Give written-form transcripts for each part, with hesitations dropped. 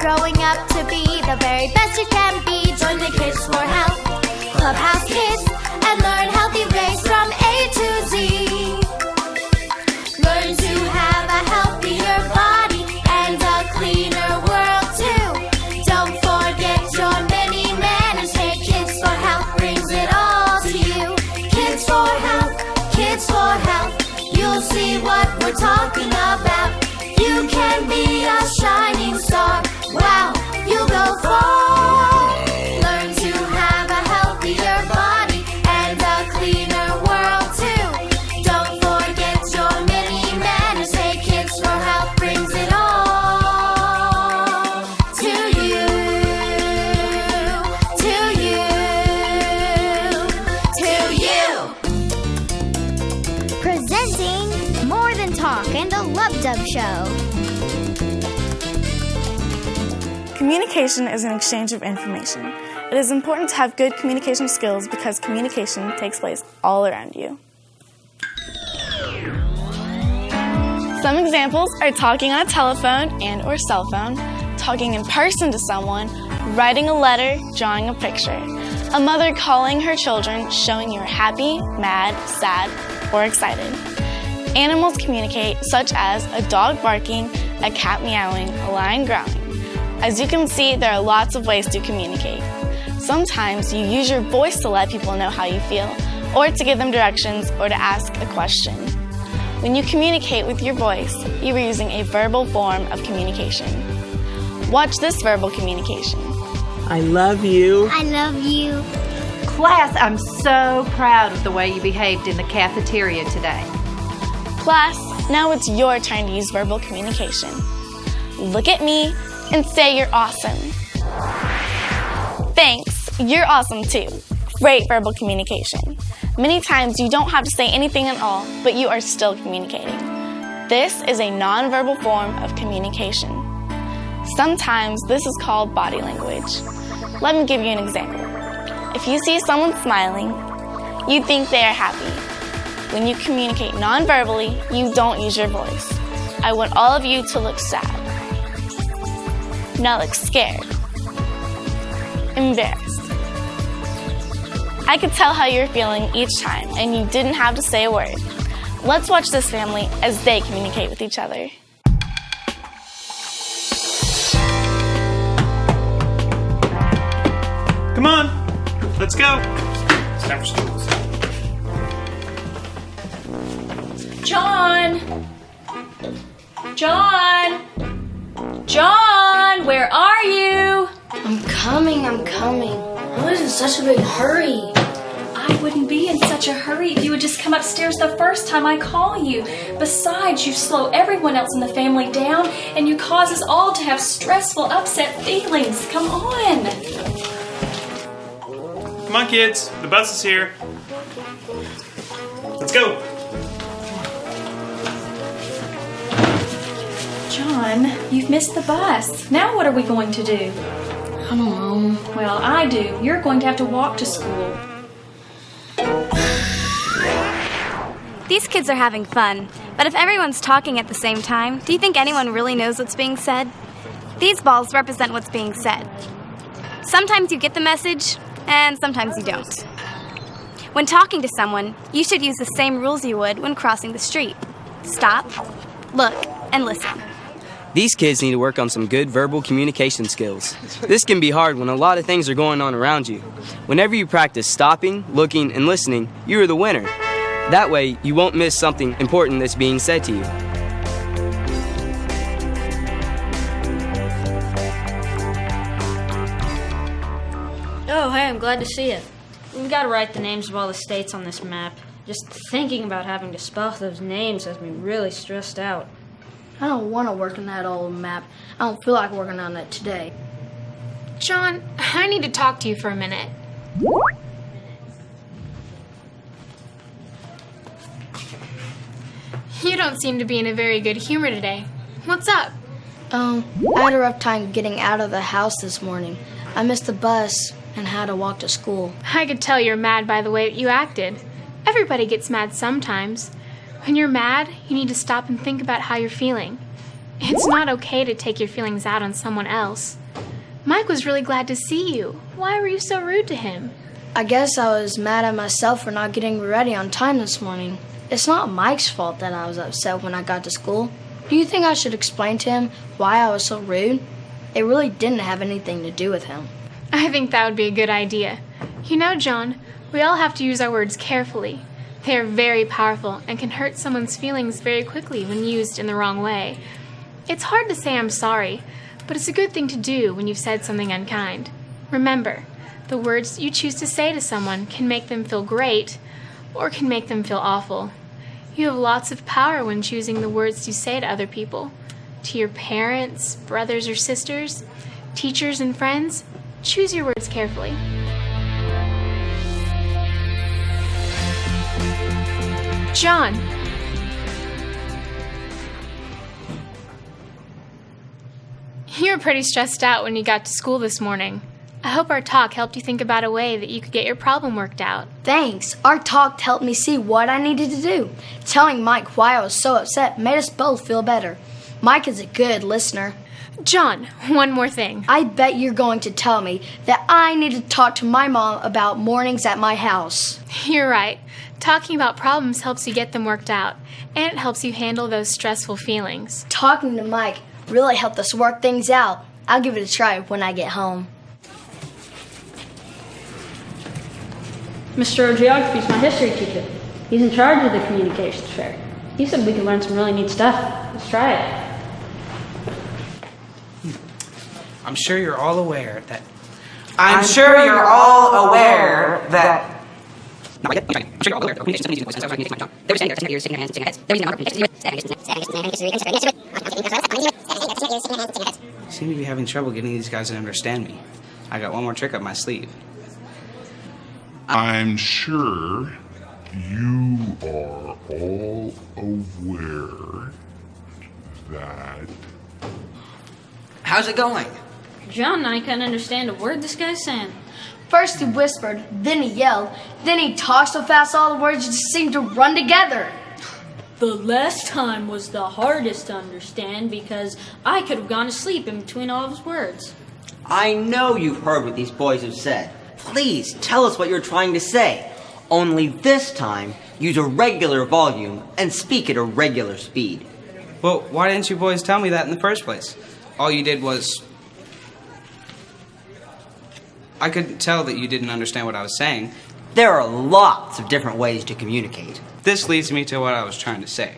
growing up to be the very best you can be. Join the Kids for Health Clubhouse Kids and learn healthy ways from A to Z. Learn to have a healthier body and a cleaner world too. Don't forget your mini manners. Hey, Kids for Health brings it all to you. Kids for Health, Kids for Health. You'll see what we're talking about. You can be a shining star. Wow, you'll go far. Learn to have a healthier body and a cleaner world too. Don't forget your mini manners. Hey, Kids for Health brings it all to you, to you, to you. Presenting More Than Talk and the Love Dub Show. Communication is an exchange of information. It is important to have good communication skills because communication takes place all around you. Some examples are talking on a telephone and or cell phone, talking in person to someone, writing a letter, drawing a picture, a mother calling her children, showing you're happy, mad, sad, or excited. Animals communicate, such as a dog barking, a cat meowing, a lion growling. As you can see, there are lots of ways to communicate. Sometimes you use your voice to let people know how you feel, or to give them directions, or to ask a question. When you communicate with your voice, you are using a verbal form of communication. Watch this verbal communication. I love you. I love you. Class, I'm so proud of the way you behaved in the cafeteria today. Class, now it's your turn to use verbal communication. Look at me and say you're awesome. Thanks, you're awesome too. Great verbal communication. Many times you don't have to say anything at all, but you are still communicating. This is a nonverbal form of communication. Sometimes this is called body language. Let me give you an example. If you see someone smiling, you think they are happy. When you communicate non-verbally, you don't use your voice. I want all of you to look sad. Now look scared. Embarrassed. I could tell how you're feeling each time, and you didn't have to say a word. Let's watch this family as they communicate with each other. Come on, let's go. It's time for school. John! John! John, where are you? I'm coming. I was in such a big hurry. I wouldn't be in such a hurry if you would just come upstairs the first time I call you. Besides, you slow everyone else in the family down, and you cause us all to have stressful, upset feelings. Come on. Come on, kids. The bus is here. Let's go. John, you've missed the bus. Now what are we going to do? I don't know. Well, I do. You're going to have to walk to school. These kids are having fun, but if everyone's talking at the same time, do you think anyone really knows what's being said? These balls represent what's being said. Sometimes you get the message, and sometimes you don't. When talking to someone, you should use the same rules you would when crossing the street. Stop, look, and listen. These kids need to work on some good verbal communication skills. This can be hard when a lot of things are going on around you. Whenever you practice stopping, looking, and listening, you are the winner. That way, you won't miss something important that's being said to you. Oh, hey, I'm glad to see you. We've got to write the names of all the states on this map. Just thinking about having to spell those names has me really stressed out. I don't want to work on that old map. I don't feel like working on it today. John, I need to talk to you for a minute. You don't seem to be in a very good humor today. What's up? I had a rough time getting out of the house this morning. I missed the bus and had to walk to school. I could tell you're mad by the way that you acted. Everybody gets mad sometimes. When you're mad, you need to stop and think about how you're feeling. It's not okay to take your feelings out on someone else. Mike was really glad to see you. Why were you so rude to him? I guess I was mad at myself for not getting ready on time this morning. It's not Mike's fault that I was upset when I got to school. Do you think I should explain to him why I was so rude? It really didn't have anything to do with him. I think that would be a good idea. You know, John, we all have to use our words carefully. They are very powerful and can hurt someone's feelings very quickly when used in the wrong way. It's hard to say I'm sorry, but it's a good thing to do when you've said something unkind. Remember, the words you choose to say to someone can make them feel great or can make them feel awful. You have lots of power when choosing the words you say to other people. To your parents, brothers or sisters, teachers and friends, choose your words carefully. John. You were pretty stressed out when you got to school this morning. I hope our talk helped you think about a way that you could get your problem worked out. Thanks. Our talk helped me see what I needed to do. Telling Mike why I was so upset made us both feel better. Mike is a good listener. John, one more thing. I bet you're going to tell me that I need to talk to my mom about mornings at my house. You're right. Talking about problems helps you get them worked out, and it helps you handle those stressful feelings. Talking to Mike really helped us work things out. I'll give it a try when I get home. Mr. Geography's my history teacher. He's in charge of the communications fair. He said we can learn some really neat stuff. Let's try it. I'm sure you're all aware that... I'm sure you're all aware that... Seem to be having trouble getting these guys to understand me. I got one more trick up my sleeve. I'm sure you are all aware that... How's it going? John and I couldn't understand a word this guy's saying. First he whispered, then he yelled, then he talked so fast all the words just seemed to run together. The last time was the hardest to understand because I could have gone to sleep in between all of his words. I know you've heard what these boys have said. Please tell us what you're trying to say. Only this time, use a regular volume and speak at a regular speed. Well, why didn't you boys tell me that in the first place? All you did was... I could tell that you didn't understand what I was saying. There are lots of different ways to communicate. This leads me to what I was trying to say.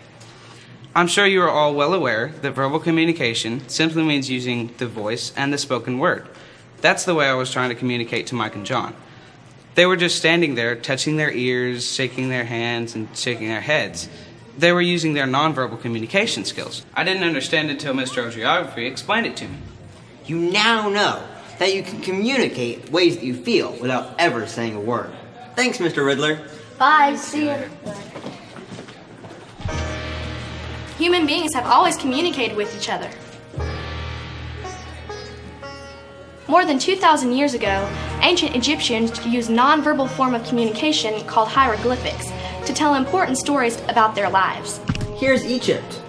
I'm sure you are all well aware that verbal communication simply means using the voice and the spoken word. That's the way I was trying to communicate to Mike and John. They were just standing there, touching their ears, shaking their hands, and shaking their heads. They were using their nonverbal communication skills. I didn't understand until Mr. Geography explained it to me. You now know that you can communicate ways that you feel without ever saying a word. Thanks, Mr. Riddler. Bye, see you. Human beings have always communicated with each other. More than 2,000 years ago, ancient Egyptians used a nonverbal form of communication called hieroglyphics to tell important stories about their lives. Here's Egypt.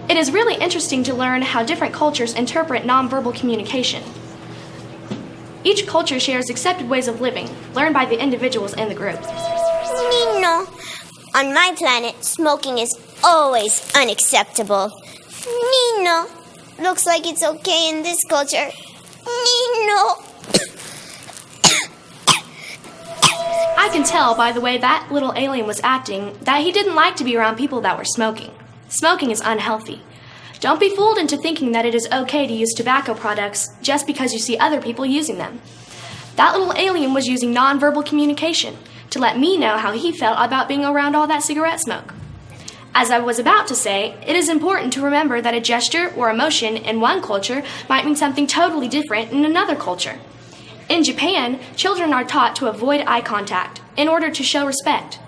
It is really interesting to learn how different cultures interpret nonverbal communication. Each culture shares accepted ways of living, learned by the individuals in the group. Nino, on my planet, smoking is always unacceptable. Nino, looks like it's okay in this culture. Nino. I can tell by the way that little alien was acting that he didn't like to be around people that were smoking. Smoking is unhealthy. Don't be fooled into thinking that it is okay to use tobacco products just because you see other people using them. That little alien was using nonverbal communication to let me know how he felt about being around all that cigarette smoke. As I was about to say, it is important to remember that a gesture or emotion in one culture might mean something totally different in another culture. In Japan, children are taught to avoid eye contact in order to show respect.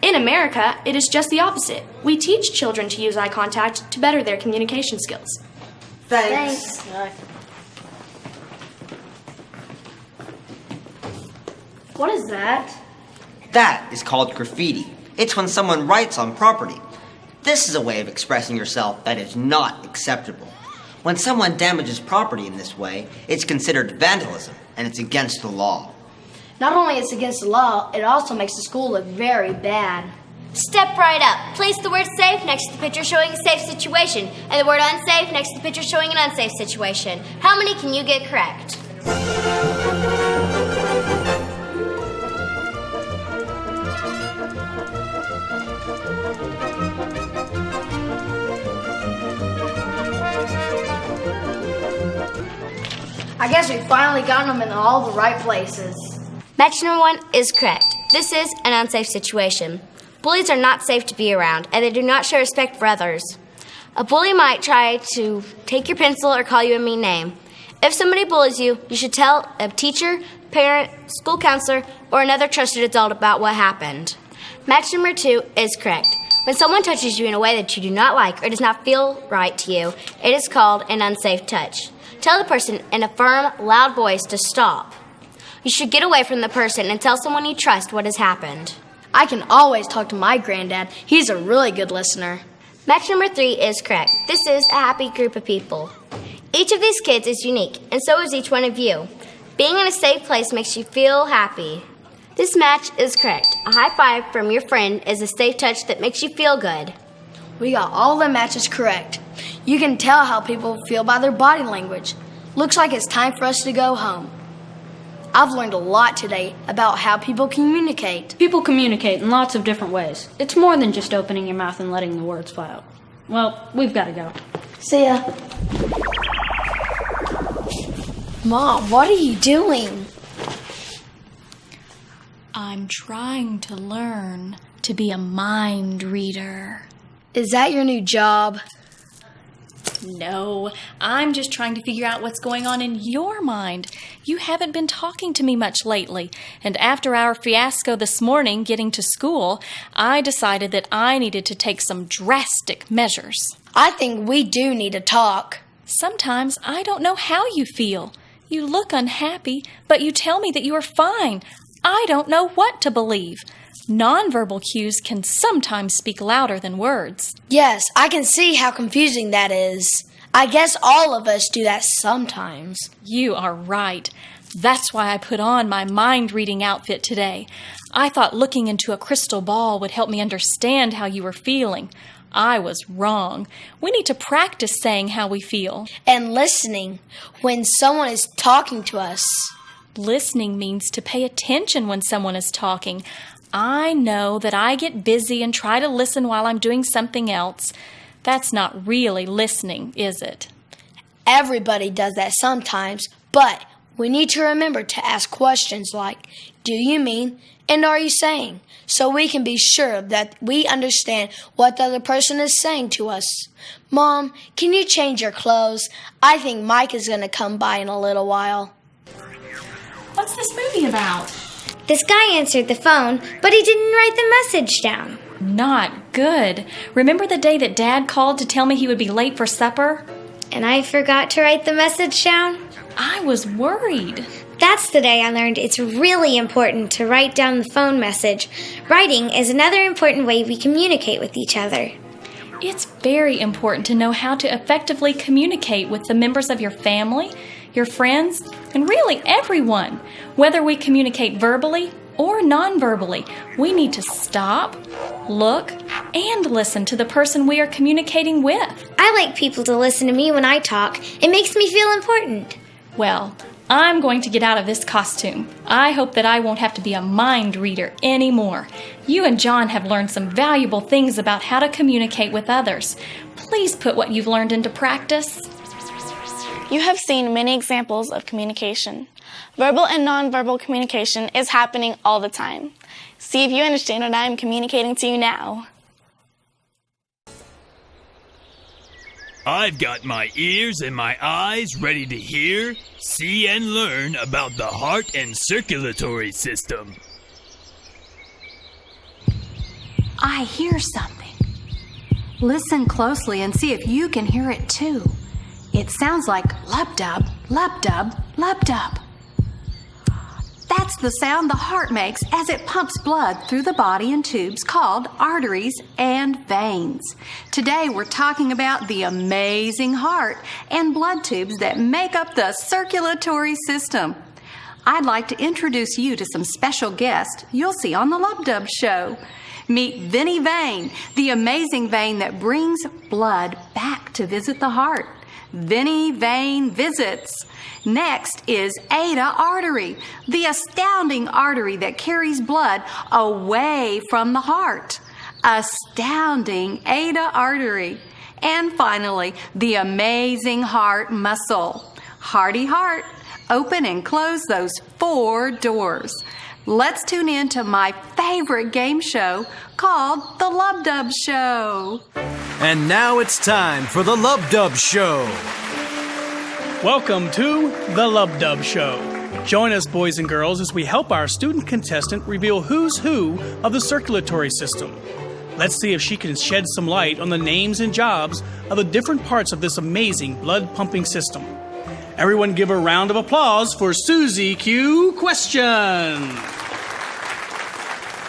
In America, it is just the opposite. We teach children to use eye contact to better their communication skills. Thanks. What is that? That is called graffiti. It's when someone writes on property. This is a way of expressing yourself that is not acceptable. When someone damages property in this way, it's considered vandalism, and it's against the law. Not only is it against the law, it also makes the school look very bad. Step right up. Place the word safe next to the picture showing a safe situation, and the word unsafe next to the picture showing an unsafe situation. How many can you get correct? I guess we finally got them in all the right places. Match number 1 is correct. This is an unsafe situation. Bullies are not safe to be around, and they do not show respect for others. A bully might try to take your pencil or call you a mean name. If somebody bullies you, you should tell a teacher, parent, school counselor, or another trusted adult about what happened. Match number 2 is correct. When someone touches you in a way that you do not like or does not feel right to you, it is called an unsafe touch. Tell the person in a firm, loud voice to stop. You should get away from the person and tell someone you trust what has happened. I can always talk to my granddad. He's a really good listener. Match number 3 is correct. This is a happy group of people. Each of these kids is unique, and so is each one of you. Being in a safe place makes you feel happy. This match is correct. A high five from your friend is a safe touch that makes you feel good. We got all the matches correct. You can tell how people feel by their body language. Looks like it's time for us to go home. I've learned a lot today about how people communicate. People communicate in lots of different ways. It's more than just opening your mouth and letting the words fly out. Well, we've got to go. See ya. Mom, what are you doing? I'm trying to learn to be a mind reader. Is that your new job? No, I'm just trying to figure out what's going on in your mind. You haven't been talking to me much lately, and after our fiasco this morning getting to school, I decided that I needed to take some drastic measures. I think we do need to talk. Sometimes I don't know how you feel. You look unhappy, but you tell me that you are fine. I don't know what to believe. Nonverbal cues can sometimes speak louder than words. Yes, I can see how confusing that is. I guess all of us do that sometimes. You are right. That's why I put on my mind-reading outfit today. I thought looking into a crystal ball would help me understand how you were feeling. I was wrong. We need to practice saying how we feel. And listening when someone is talking to us. Listening means to pay attention when someone is talking. I know that I get busy and try to listen while I'm doing something else. That's not really listening, is it? Everybody does that sometimes, but we need to remember to ask questions like, do you mean, and are you saying? So we can be sure that we understand what the other person is saying to us. Mom, can you change your clothes? I think Mike is going to come by in a little while. What's this movie about? This guy answered the phone, but he didn't write the message down. Not good. Remember the day that Dad called to tell me he would be late for supper? And I forgot to write the message down? I was worried. That's the day I learned it's really important to write down the phone message. Writing is another important way we communicate with each other. It's very important to know how to effectively communicate with the members of your family, your friends, and really everyone. Whether we communicate verbally or non-verbally, we need to stop, look, and listen to the person we are communicating with. I like people to listen to me when I talk. It makes me feel important. Well, I'm going to get out of this costume. I hope that I won't have to be a mind reader anymore. You and John have learned some valuable things about how to communicate with others. Please put what you've learned into practice. You have seen many examples of communication. Verbal and nonverbal communication is happening all the time. See if you understand what I am communicating to you now. I've got my ears and my eyes ready to hear, see, and learn about the heart and circulatory system. I hear something. Listen closely and see if you can hear it too. It sounds like lub-dub, lub-dub, lub-dub. That That's the sound the heart makes as it pumps blood through the body in tubes called arteries and veins. Today we're talking about the amazing heart and blood tubes that make up the circulatory system. I'd like to introduce you to some special guests you'll see on the Lub Dub Show. Meet Vinnie Vein, the amazing vein that brings blood back to visit the heart. Vinnie Vein visits. Next is Ada Artery, the astounding artery that carries blood away from the heart. Astounding Ada Artery. And finally, the amazing heart muscle. Hearty Heart. Open and close those 4 doors. Let's tune in to my favorite game show called The Lub Dub Show. And now it's time for The Lub Dub Show. Welcome to The Lub Dub Show. Join us, boys and girls, as we help our student contestant reveal who's who of the circulatory system. Let's see if she can shed some light on the names and jobs of the different parts of this amazing blood-pumping system. Everyone give a round of applause for Susie Q Question.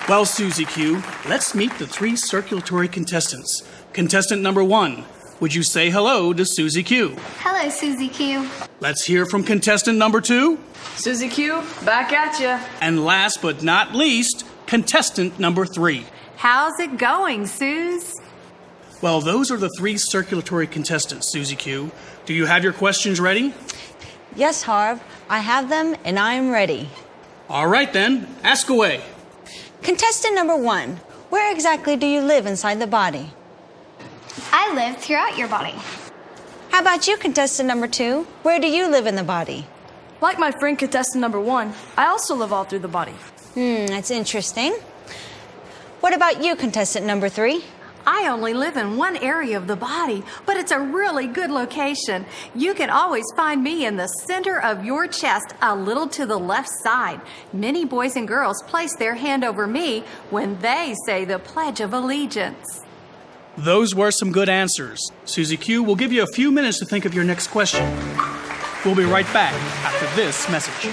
Well, Susie Q, let's meet the 3 circulatory contestants. Contestant number 1, would you say hello to Susie Q? Hello, Susie Q. Let's hear from contestant number 2. Susie Q, back at ya. And last but not least, contestant number 3. How's it going, Suze? Well, those are the 3 circulatory contestants, Susie Q. Do you have your questions ready? Yes, Harv. I have them, and I am ready. All right, then. Ask away. Contestant number 1, where exactly do you live inside the body? I live throughout your body. How about you, contestant number 2? Where do you live in the body? Like my friend contestant number 1, I also live all through the body. That's interesting. What about you, contestant number 3? I only live in one area of the body, but it's a really good location. You can always find me in the center of your chest, a little to the left side. Many boys and girls place their hand over me when they say the Pledge of Allegiance. Those were some good answers. Susie Q, we'll give you a few minutes to think of your next question. We'll be right back after this message.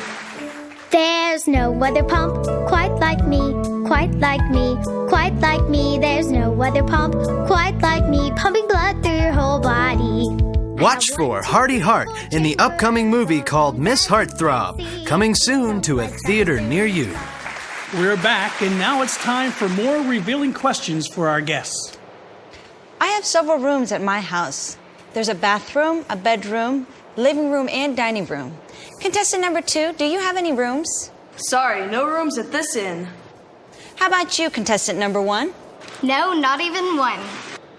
There's no other pump quite like me, quite like me, quite like me. There's no other pump quite like me, pumping blood through your whole body. Watch for Hearty Heart in the upcoming movie called Miss Heartthrob, coming soon to a theater near you. We're back, and now it's time for more revealing questions for our guests. I have several rooms at my house. There's a bathroom, a bedroom, living room, and dining room. Contestant number 2, do you have any rooms? Sorry, no rooms at this inn. How about you, contestant number 1? No, not even one.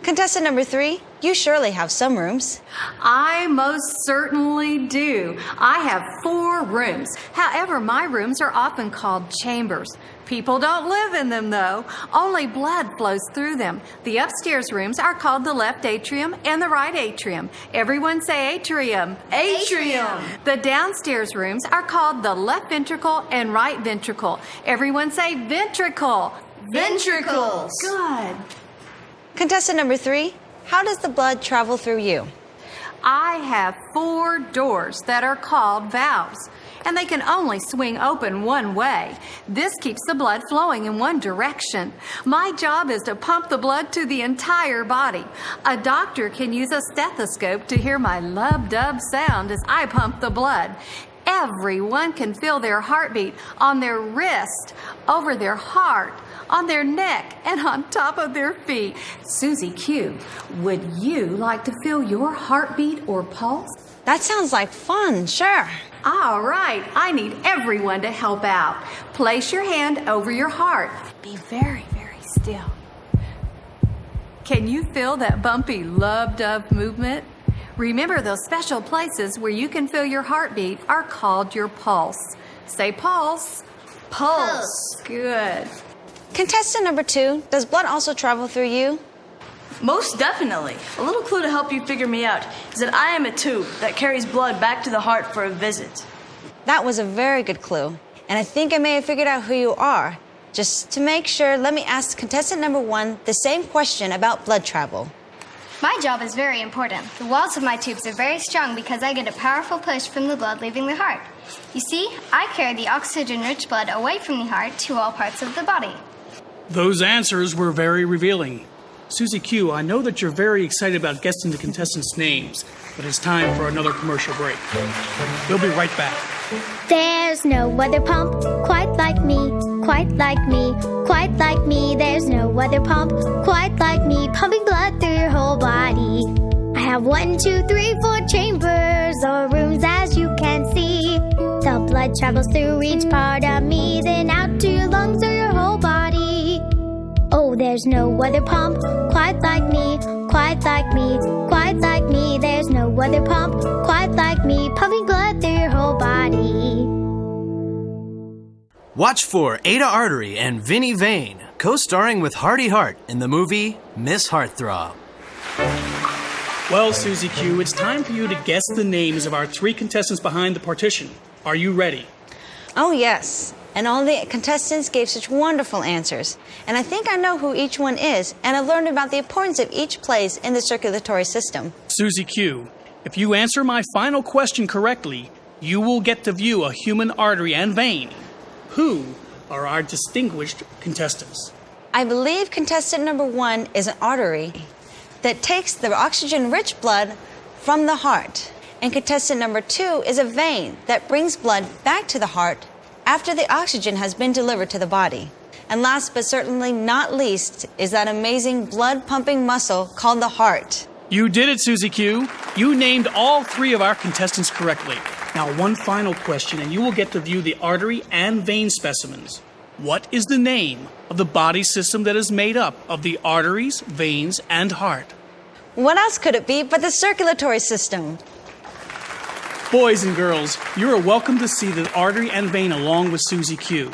Contestant number 3, you surely have some rooms. I most certainly do. I have 4 rooms. However, my rooms are often called chambers. People don't live in them, though. Only blood flows through them. The upstairs rooms are called the left atrium and the right atrium. Everyone say atrium. Atrium. The downstairs rooms are called the left ventricle and right ventricle. Everyone say ventricle. Ventricles. Good. Contestant number 3, how does the blood travel through you? I have 4 doors that are called valves, and they can only swing open one way. This keeps the blood flowing in one direction. My job is to pump the blood to the entire body. A doctor can use a stethoscope to hear my lub-dub sound as I pump the blood. Everyone can feel their heartbeat on their wrist, over their heart, on their neck, and on top of their feet. Susie Q, would you like to feel your heartbeat or pulse? That sounds like fun, sure. All right, I need everyone to help out. Place your hand over your heart. Be very, very still. Can you feel that bumpy lub-dub movement? Remember, those special places where you can feel your heartbeat are called your pulse. Say pulse. Pulse. Good. Contestant number 2, does blood also travel through you? Most definitely. A little clue to help you figure me out is that I am a tube that carries blood back to the heart for a visit. That was a very good clue, and I think I may have figured out who you are. Just to make sure, let me ask contestant number 1 the same question about blood travel. My job is very important. The walls of my tubes are very strong because I get a powerful push from the blood leaving the heart. You see, I carry the oxygen-rich blood away from the heart to all parts of the body. Those answers were very revealing. Susie Q, I know that you're very excited about guessing the contestants' names, but it's time for another commercial break. We'll be right back. There's no other pump quite like me, quite like me, quite like me. There's no other pump quite like me, pumping blood through your whole body. I have 1, 2, 3, 4 chambers or rooms, as you can see. The blood travels through each part of me, then out to your lungs or your whole body. Oh, there's no other pump quite like me, quite like me, quite like me. There's no other pump quite like me, pumping blood through your whole body. Watch for Ada Artery and Vinnie Vane, co-starring with Hardy Hart in the movie Miss Heartthrob. Well, Susie Q, it's time for you to guess the names of our 3 contestants behind the partition. Are you ready? Oh, yes. And all the contestants gave such wonderful answers. And I think I know who each one is, and I learned about the importance of each place in the circulatory system. Susie Q, if you answer my final question correctly, you will get to view a human artery and vein. Who are our distinguished contestants? I believe contestant number 1 is an artery that takes the oxygen-rich blood from the heart. And contestant number 2 is a vein that brings blood back to the heart after the oxygen has been delivered to the body. And last but certainly not least is that amazing blood-pumping muscle called the heart. You did it, Susie Q. You named all 3 of our contestants correctly. Now, one final question, and you will get to view the artery and vein specimens. What is the name of the body system that is made up of the arteries, veins, and heart? What else could it be but the circulatory system? Boys and girls, you are welcome to see the artery and vein along with Susie Q.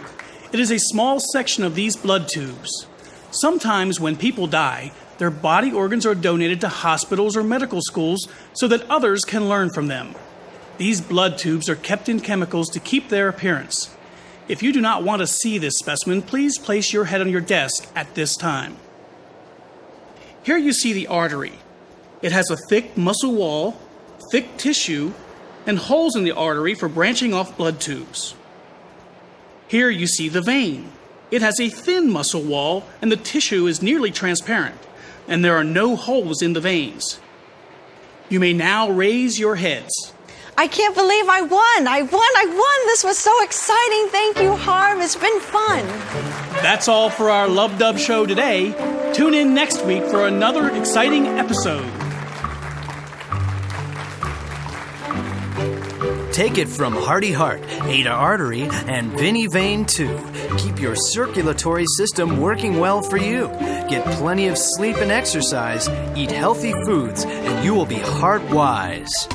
It is a small section of these blood tubes. Sometimes when people die, their body organs are donated to hospitals or medical schools so that others can learn from them. These blood tubes are kept in chemicals to keep their appearance. If you do not want to see this specimen, please place your head on your desk at this time. Here you see the artery. It has a thick muscle wall, thick tissue, and holes in the artery for branching off blood tubes. Here you see the vein. It has a thin muscle wall and the tissue is nearly transparent, and there are no holes in the veins. You may now raise your heads. I can't believe I won! I won! This was so exciting! Thank you, Harv. It's been fun. That's all for our Love Dub show today. Tune in next week for another exciting episode. Take it from Hardy Hart, Ada Artery, and Vinnie Vane too. Keep your circulatory system working well for you. Get plenty of sleep and exercise, eat healthy foods, and you will be heart-wise.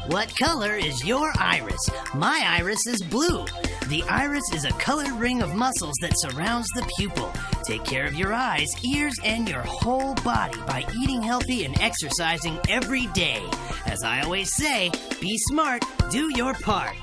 What color is your iris? My iris is blue. The iris is a colored ring of muscles that surrounds the pupil. Take care of your eyes, ears, and your whole body by eating healthy and exercising every day. As I always say, be smart, do your part.